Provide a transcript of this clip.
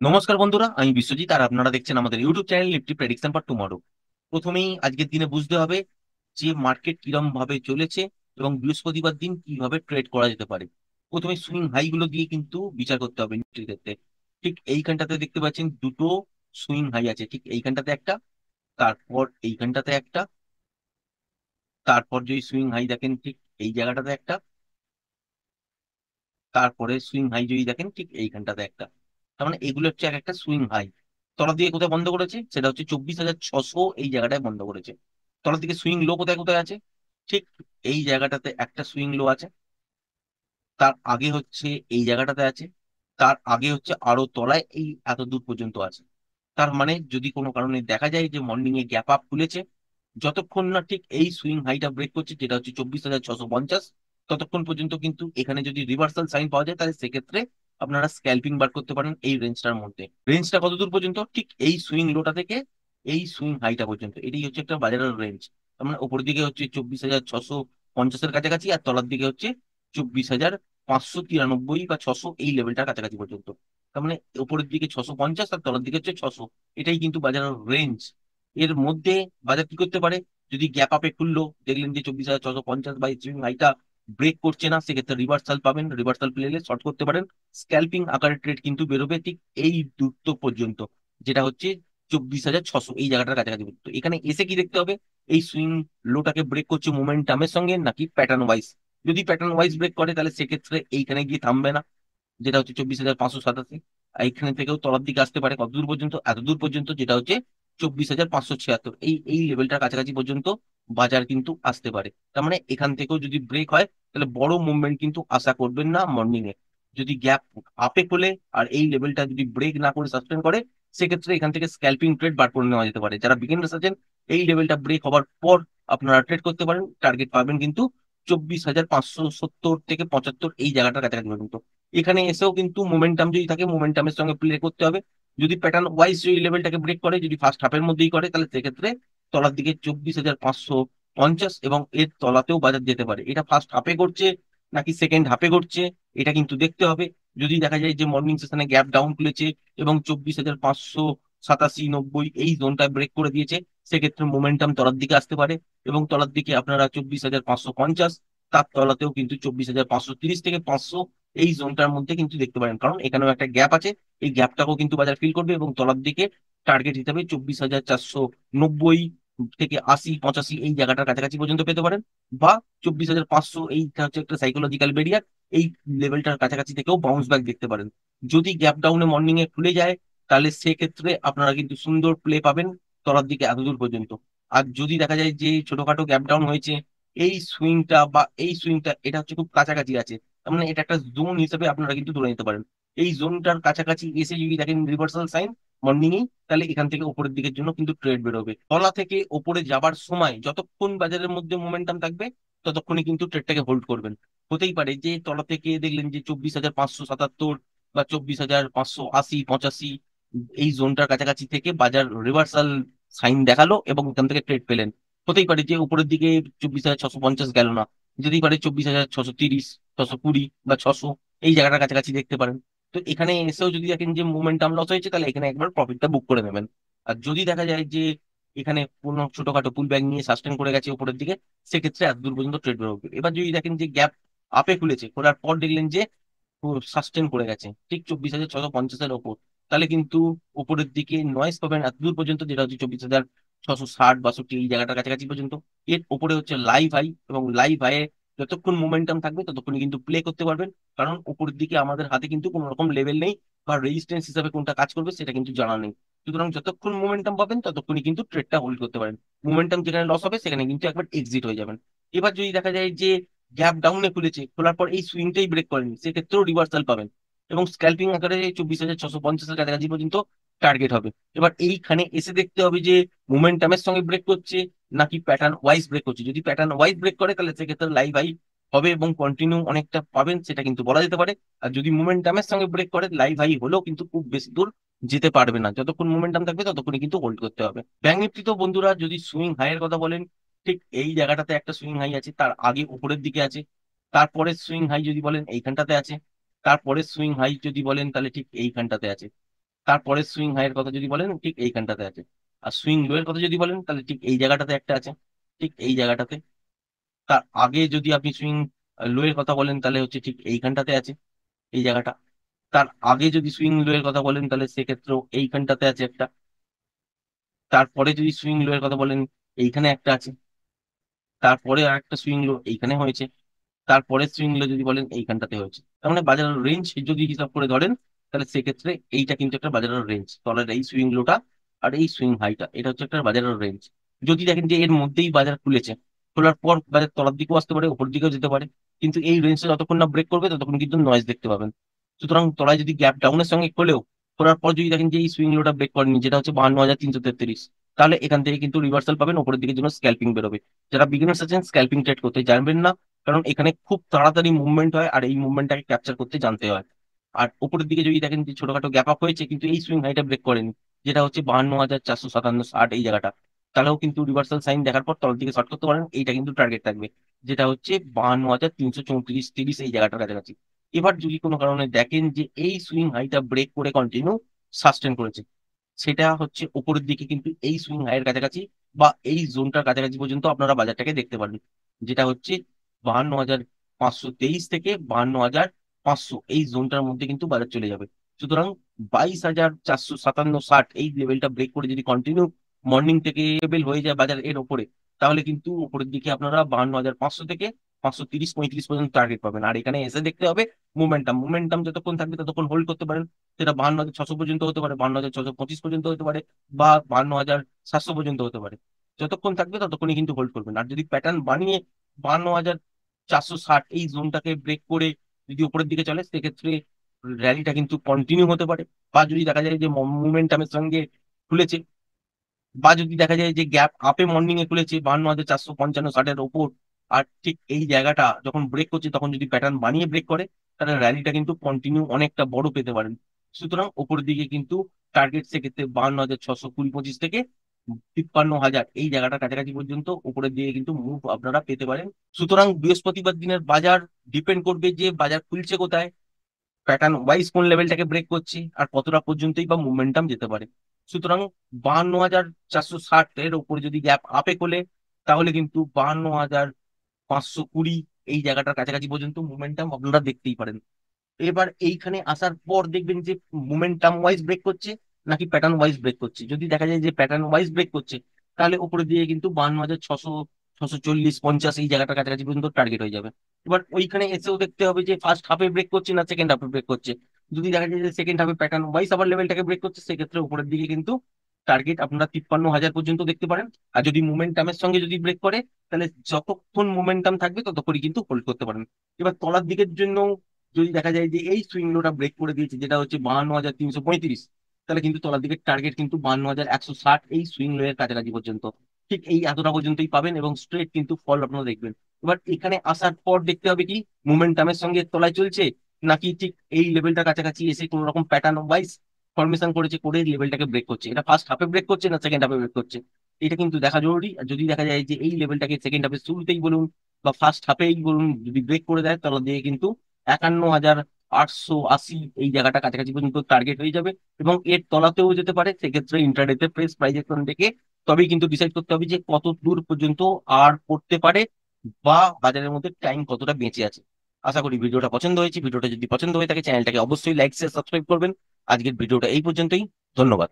নমস্কার বন্ধুরা, আমি বিশ্বজিৎ আর আপনারা দেখছেন আমাদের YouTube channel Nifty prediction for tomorrow. প্রথমেই আজকের দিনে বুঝতে হবে যে মার্কেট কিরম ভাবে চলেছে এবং বৃহস্পতিবার দিন কিভাবে ট্রেড করা যেতে পারে। প্রথমে সুইং হাই গুলো দিয়ে কিন্তু বিচার করতে হবে নিফটির ক্ষেত্রে। ঠিক এইখানটাতে দেখতে পাচ্ছেন দুটো সুইং হাই আছে, ঠিক এইখানটাতে একটা, তারপর এইখানটাতে একটা, তারপর যদি সুইং হাই দেখেন ঠিক এই জায়গাটাতে একটা, তারপরে সুইং হাই যদি দেখেন ঠিক এইখানটাতে একটা। তার মানে এগুলো হচ্ছে এক একটা সুইং হাই। তলা দিয়ে কোথায় বন্ধ করেছে সেটা হচ্ছে 24,600, এই জায়গাটায় বন্ধ করেছে। তলার দিকে সুইং লো কোথায় কোথায় আছে, ঠিক এই জায়গাটাতে একটা সুইং লো আছে, তার আগে হচ্ছে এই জায়গাটাতে আছে, তার আগে হচ্ছে আরো তলায় এই এত দূর পর্যন্ত আছে। তার মানে যদি কোনো কারণে দেখা যায় যে মর্নিং এ গ্যাপ আপ খুলেছে, যতক্ষণ না ঠিক এই সুইং হাইটা ব্রেক করছে যেটা হচ্ছে 24,650, ততক্ষণ পর্যন্ত কিন্তু এখানে যদি রিভার্সাল সাইন পাওয়া যায় তাহলে সেক্ষেত্রে আপনারা স্ক্যাল্পিং বার করতে পারেন এই রেঞ্জটার মধ্যে। রেঞ্জটা কত দূর পর্যন্ত, ঠিক এই সুইং লোটা থেকে এই সুইং হাইটা পর্যন্ত, এটাই হচ্ছে একটা বাজারের রেঞ্জ। তার মানে উপরের দিকে হচ্ছে 24,650-এর কাছাকাছি, আর তলার দিকে হচ্ছে 24,593 বা 600, এই লেভেলটার কাছাকাছি পর্যন্ত। তার মানে উপরের দিকে 650 আর তলার দিকে হচ্ছে 600, এটাই কিন্তু বাজারের রেঞ্জ। এর মধ্যে বাজার কি করতে পারে, যদি গ্যাপ আপে খুললো, দেখলেন যে 24,650 বা সুইং হাইটা ব্রেক করছে না, সেক্ষেত্রে রিভার্সাল পাবেন, রিভার্সাল পেলে শর্ট করতে পারেন। স্ক্যাল্পিং আকারে ট্রেড কিন্তু বেরোবে ঠিক এই দূরত্ব পর্যন্ত, যেটা হচ্ছে 24,600, এই জায়গাটার কাছাকাছি পর্যন্ত। এখানে এসে কি দেখতে হবে, এই সুইং লোটাকে ব্রেক করছে মোমেন্টামের সঙ্গে নাকি প্যাটার্ন ওয়াইজ। যদি প্যাটার্ন ওয়াইজ ব্রেক করে তাহলে সেক্ষেত্রে এইখানে গিয়ে থামবে না, যেটা হচ্ছে 24,587। এইখানে থেকেও তলার দিকে আসতে পারে কত দূর পর্যন্ত, এত দূর পর্যন্ত, যেটা হচ্ছে 24,576, এই এই লেভেলটার কাছাকাছি পর্যন্ত বাজার কিন্তু আসতে পারে। তার মানে এখান থেকেও যদি ব্রেক হয় তাহলে বড় মুভমেন্ট কিন্তু আশা করবেন না মর্নিং এ। যদি গ্যাপ আপে খোলে আর এই লেভেলটা যদি ব্রেক না করে সাস্টেন করে, সেক্ষেত্রে এখান থেকে স্ক্যাল্পিং ট্রেড বার করে নেওয়া যেতে পারে। যারা বিগিনার্স আছেন, এই লেভেলটা ব্রেক হওয়ার পর আপনারা ট্রেড করতে পারেন, টার্গেট পাবেন কিন্তু 24,570 থেকে 75, এই জায়গাটার কাছাকাছি পর্যন্ত। এখানে এসেও কিন্তু মোমেন্টাম যদি থাকে, মোমেন্টামের সঙ্গে প্লে করতে হবে। যদি প্যাটার্ন ওয়াইজ যদি লেভেলটাকে ব্রেক করে, যদি ফার্স্ট হাফের মধ্যেই করে, তাহলে সেক্ষেত্রে তলার দিকে 24,550 এবং এর তলাতেও বাজার যেতে পারে। এটা ফার্স্ট হাফে করছে নাকি সেকেন্ড হাফে করছে, এটা কিন্তু দেখতে হবে। যদি দেখা যায় যে মর্নিং সেশনে গ্যাপ ডাউন খুলেছে এবং 24,587-90 এই জোনটা ব্রেক করে দিয়েছে, সেক্ষেত্রে মোমেন্টাম তলার দিকে আসতে পারে। এবং তলার দিকে আপনারা 24,550, তার তলাতেও কিন্তু 24,530 থেকে 500, এই জোনটার মধ্যে কিন্তু দেখতে পারেন, কারণ এখানেও একটা গ্যাপ আছে। এই গ্যাপটাকেও কিন্তু বাজার ফিল করবে এবং তলার দিকে টার্গেট হিসাবে 24,490 থেকে 80-85, এই জায়গাটার কাছাকাছি পর্যন্ত পেতে পারেন। বা 24,500, এইটা হচ্ছে একটা সাইকোলজিক্যাল ব্যারিয়ার, এই লেভেলটার কাছাকাছি থেকেও বাউন্স ব্যাক দেখতে পারেন। যদি গ্যাপ ডাউনে মর্নিং এ খুলে যায়, তাহলে সেক্ষেত্রে আপনারা কিন্তু সুন্দর প্লে পাবেন তলার দিকে এতদূর পর্যন্ত। আর যদি দেখা যায় যে ছোটখাটো গ্যাপ ডাউন হয়েছে, এই সুইংটা বা এই সুইংটা এটা হচ্ছে খুব কাছাকাছি আছে, তার মানে এটা একটা জোন হিসেবে আপনারা কিন্তু ধরে নিতে পারেন। এই জোনটার কাছাকাছি এসে যদি দেখেন রিভার্সাল সাইন মর্নিং এই, তাহলে এখান থেকে উপরের দিকের জন্য কিন্তু ট্রেড বেরোবে। তলা থেকে উপরে যাবার সময় যতক্ষণ বাজারের মধ্যে মোমেন্টাম থাকবে, ততক্ষণই কিন্তু ট্রেডটাকে হোল্ড করবেন। হতেই পারে যে তলা থেকে দেখলেন যে 24,577 বা 24,580-85, এই জোনটার কাছাকাছি থেকে বাজার রিভার্সাল সাইন দেখালো এবং এখান থেকে ট্রেড পেলেন। হতেই পারে যে উপরের দিকে 24,650 গেল না, যেতেই পারে 24,630, 620 বা 600, এই জায়গাটার কাছাকাছি দেখতে পারেন। তো এখানে এসেও যদি দেখেন যে মোমেন্টাম লস হয়েছে, তাহলে এখানে একবার প্রফিটটা বুক করে নেবেন। আর যদি দেখা যায় যে এখানে কোনো ছোটখাটো পুল ব্যাক নিয়ে সাস্টেন করে গেছে উপরের দিকে, সেক্ষেত্রে এত দূর পর্যন্ত ট্রেড বেরোবে। এবার যদি দেখেন যে গ্যাপ আপে খুলেছে, খোলার পর দেখলেন যে সাস্টেন করে গেছে ঠিক 24,650-এর ওপর, তাহলে কিন্তু উপরের দিকে নয়েস পাবেন এত দূর পর্যন্ত, যেটা হচ্ছে 24,660-62, এই জায়গাটার কাছাকাছি পর্যন্ত। এর উপরে হচ্ছে লাইভ হাই, এবং লাইভ হাইয়ে যতক্ষণ মোমেন্টাম থাকবে ততক্ষণ কিন্তু প্লে করতে পারবেন, কারণ উপরের দিকে আমাদের হাতে কিন্তু কোনো রকম লেভেল নেই বা রেজিস্ট্যান্স হিসাবে কোনটা কাজ করবে সেটা কিন্তু জানা নেই। সুতরাং যতক্ষণ মোমেন্টাম পাবেন ততক্ষণই কিন্তু ট্রেডটা হোল্ড করতে পারেন। মোমেন্টাম যেখানে লস হবে সেখানে কিন্তু একবার এক্সিট হয়ে যাবেন। এবার যদি দেখা যায় যে গ্যাপ ডাউনে খুলেছে, খোলার পর এই সুইংটাই ব্রেক করেনি, সেক্ষেত্রেও রিভার্সাল পাবেন এবং স্ক্যাল্পিং আকারে 24,650-এর কাছাকাছি পর্যন্ত টার্গেট হবে। এবার এইখানে এসে দেখতে হবে যে মোমেন্টামের সঙ্গে ব্রেক করছে নাকি প্যাটার্ন ওয়াইজ ব্রেক করছে। যদি প্যাটার্ন ওয়াইজ ব্রেক করে তাহলে সেক্ষেত্রে লাইভ হাই হবে এবং কন্টিনিউ অনেকটা পাবেন, সেটা কিন্তু বলা যেতে পারে। আর যদি মোমেন্টামের সঙ্গে ব্রেক করে, লাইভ হাই হলেও কিন্তু খুব বেশি দূর যেতে পারবে না, যতক্ষণ মোমেন্টাম থাকবে ততক্ষণই কিন্তু হোল্ড করতে হবে। ব্যাংক নিফটি তো বন্ধুরা যদি সুইং হাই এর কথা বলেন, ঠিক এই জায়গাটাতে একটা সুইং হাই আছে, তার আগে উপরের দিকে আছে। তারপরে সুইং হাই যদি বলেন এইখানটাতে আছে, তারপরে সুইং হাই যদি বলেন তাহলে ঠিক এইখানটাতে আছে। তারপরে সুইং হাই এর কথা যদি বলেন ঠিক এইখানটাতে আছে। আর সুইং লো এর কথা যদি বলেন তাহলে ঠিক এই জায়গাটাতে একটা আছে, ঠিক এই জায়গাটাতে। তার আগে যদি আপনি সুইং লো এর কথা বলেন তাহলে হচ্ছে ঠিক এইখানটাতে আছে, এই জায়গাটা। তার আগে যদি সুইং লো এর কথা বলেন তাহলে সেক্ষেত্রেও এইখানটাতে আছে একটা। তারপরে যদি সুইং লো এর কথা বলেন এইখানে একটা আছে। তারপরে আর একটা সুইং লো এইখানে হয়েছে। তারপরে সুইং লো যদি বলেন এইখানটাতে হয়েছে। তার মানে বাজারের রেঞ্জ যদি হিসাব করে ধরেন তাহলে সেক্ষেত্রে এইটা কিন্তু একটা বাজারের রেঞ্জ, তলার এই সুইং লোটা আর এই সুইং হাইটা, এটা হচ্ছে একটা বাজারের রেঞ্জ। যদি দেখেন যে এর মধ্যেই বাজার খুলেছে, খোলার পর বাজার তলার দিকেও আসতে পারে, উপর দিকেও যেতে পারে, কিন্তু এই রেঞ্জটা যতক্ষণ না ব্রেক করবে ততক্ষণ কিন্তু নয়েজ দেখতে পাবেন। সুতরাং তলায় যদি গ্যাপ ডাউনের সঙ্গে খোলেও, খোলার পর যদি দেখেন যে এই সুইং লোটা ব্রেক করেনি, যেটা হচ্ছে 52,333, তাহলে এখান থেকে কিন্তু রিভার্সাল পাবেন, উপরের দিকে জন্য স্ক্যাল্পিং বেরোবে। যারা বিগিনার্স আছেন স্ক্যাল্পিং ট্রেড করতে জানবেন না, কারণ এখানে খুব তাড়াতাড়ি মুভমেন্ট হয় আর এই মুভমেন্টটাকে ক্যাপচার করতে জানতে হয়। আর উপরের দিকে যদি দেখেন যে ছোটখাটো গ্যাপ আপ হয়েছে কিন্তু এই সুইং হাইটা ব্রেক করেনি, যেটা হচ্ছে 52,457, এই জায়গাটা, তাহলেও কিন্তু রিভার্সাল সাইন দেখার পর তলের দিকে শর্ট করতে পারেন। এইটা কিন্তু টার্গেট থাকবে, যেটা হচ্ছে 52,334, 30 এই জায়গাটার কাছাকাছি। এবার যদি কোনো কারণে দেখেন যে এই সুইং হাইটা ব্রেক করে কন্টিনিউ সাস্টেন করেছে, সেটা হচ্ছে উপরের দিকে কিন্তু এই সুইং হাইয়ের কাছাকাছি বা এই জোনটার কাছাকাছি পর্যন্ত আপনারা বাজারটাকে দেখতে পারেন, যেটা হচ্ছে 52,523 থেকে 52,500, এই জোনটার মধ্যে কিন্তু বাজার চলে যাবে। সুতরাং 22,457, 60 এই লেভেলটা ব্রেক করে যদি কন্টিনিউ মর্নিং থেকে লেভেল হয়ে যায় বাজার এর ওপরে, তাহলে কিন্তু উপরের দিকে আপনারা 52,500 থেকে 530-35 পর্যন্ত টার্গেট পাবেন। আর এখানে এসে দেখতে হবে মোমেন্টাম, মোমেন্টাম যতক্ষণ থাকবে ততক্ষণ হোল্ড করতে পারেন। সেটা 52,600 পর্যন্ত হতে পারে, 52,625 পর্যন্ত হতে পারে, বা 52,700 পর্যন্ত হতে পারে। যতক্ষণ থাকবে ততক্ষণই কিন্তু হোল্ড করবেন। আর যদি প্যাটার্ন বানিয়ে 52,460 এই জোনটাকে ব্রেক করে যদি উপরের দিকে চলে, সেক্ষেত্রে র্যালিটা কিন্তু কন্টিনিউ হতে পারে। বা যদি দেখা যায় যে মোমেন্টামের সঙ্গে খুলেছে, বা যদি দেখা যায় যে গ্যাপ আপে মর্নিং এ খুলেছে 52,455, 60-এর ওপর, আর ঠিক এই জায়গাটা যখন ব্রেক করছে তখন যদি প্যাটার্ন বানিয়ে ব্রেক করে, তাহলে র্যালিটা কিন্তু কন্টিনিউ অনেকটা বড় পেতে পারেন। সুতরাং উপরের দিকে কিন্তু টার্গেট সেক্ষেত্রে 52,620-25 থেকে 53,000 এই জায়গাটার কাছাকাছি পর্যন্ত উপরের দিকে কিন্তু মুভ আপনারা পেতে পারেন। সুতরাং বৃহস্পতিবার দিনের বাজার ডিপেন্ড করবে যে বাজার খুলছে কোথায়, প্যাটার্ন ওয়াইজ কোন লেভেলটাকে ব্রেক করছি, আর কতটা পর্যন্তই বা মোমেন্টাম যেতে পারে। সুতরাং 52,460 এর উপরে যদি গ্যাপ আপে খোলে, তাহলে কিন্তু 52,520 এই জায়গাটার কাছাকাছি পর্যন্ত মোমেন্টাম আপনারা দেখতেই পারেন। এবার এইখানে আসার পর দেখবেন যে মোমেন্টাম ওয়াইজ ব্রেক করছে নাকি প্যাটার্ন ওয়াইজ ব্রেক করছে। যদি দেখা যায় যে প্যাটার্ন ওয়াইজ ব্রেক করছে, তাহলে উপরে দিয়ে কিন্তু 52,600, 640, 50 এই জায়গাটার কাছাকাছি পর্যন্ত টার্গেট হয়ে যাবে। এবার ওইখানে এসেও দেখতে হবে যে ফার্স্ট হাফে ব্রেক করছে না সেকেন্ড হাফে ব্রেক করছে। যদি দেখা যায় যে সেকেন্ড হাফে প্যাটার্ন ওয়াইজ আবার লেভেলটাকে ব্রেক করছে, সেক্ষেত্রে উপরের দিকে কিন্তু টার্গেট আপনারা 53,000 পর্যন্ত দেখতে পারেন। আর যদি মোমেন্টামের সঙ্গে যদি ব্রেক করে, তাহলে যতক্ষণ মোমেন্টাম থাকবে ততক্ষণই কিন্তু হোল্ড করতে পারেন। এবার তলার দিকের জন্য যদি দেখা যায় যে এই সুইং লোটা ব্রেক করে দিয়েছে, যেটা হচ্ছে 52,335, তাহলে কিন্তু তলার দিকের টার্গেট কিন্তু 52,160 এই সুইং লো এর কাছাকাছি পর্যন্ত, ঠিক এই এতটা পর্যন্তই পাবেন এবং স্ট্রেট কিন্তু ফল আপনারা দেখবেন। এবার এখানে আসার পর দেখতে হবে কি মোমেন্টামের সঙ্গে তলায় চলছে, নাকি ঠিক এই লেভেলটার কাছাকাছি এসে কোন রকম প্যাটার্ন ওয়াইজ ফরমেশন করেছে, করে লেভেলটাকে ব্রেক করছে। এটা ফার্স্ট হাফে ব্রেক করছে না সেকেন্ড হাফে ব্রেক করছে, এটা কিন্তু দেখা জরুরি। আর যদি দেখা যায় যে এই লেভেলটাকে সেকেন্ড হাফে শুরুতেই বলুন বা ফার্স্ট হাফেই বলুন যদি ব্রেক করে দেয়, তাহলে দিয়ে কিন্তু 51,880 এই জায়গাটা কাছাকাছি পর্যন্ত টার্গেট হয়ে যাবে। এবং এর তলাতেও যেতে পারে, সেক্ষেত্রে ইন্ট্রাডেতে প্রেস প্রাইজেকশন দেখে তবেই কিন্তু ডিসাইড করতে হবে যে কত দূর পর্যন্ত আর পড়তে পারে বা বাজারের মধ্যে টাইম কতটা বেঁচে আছে। আশা করি ভিডিওটা পছন্দ হয়েছে। ভিডিওটা যদি পছন্দ হয়ে থাকে চ্যানেলটাকে অবশ্যই লাইক শেয়ার সাবস্ক্রাইব করবেন। আজকের ভিডিওটা এই পর্যন্তই। ধন্যবাদ।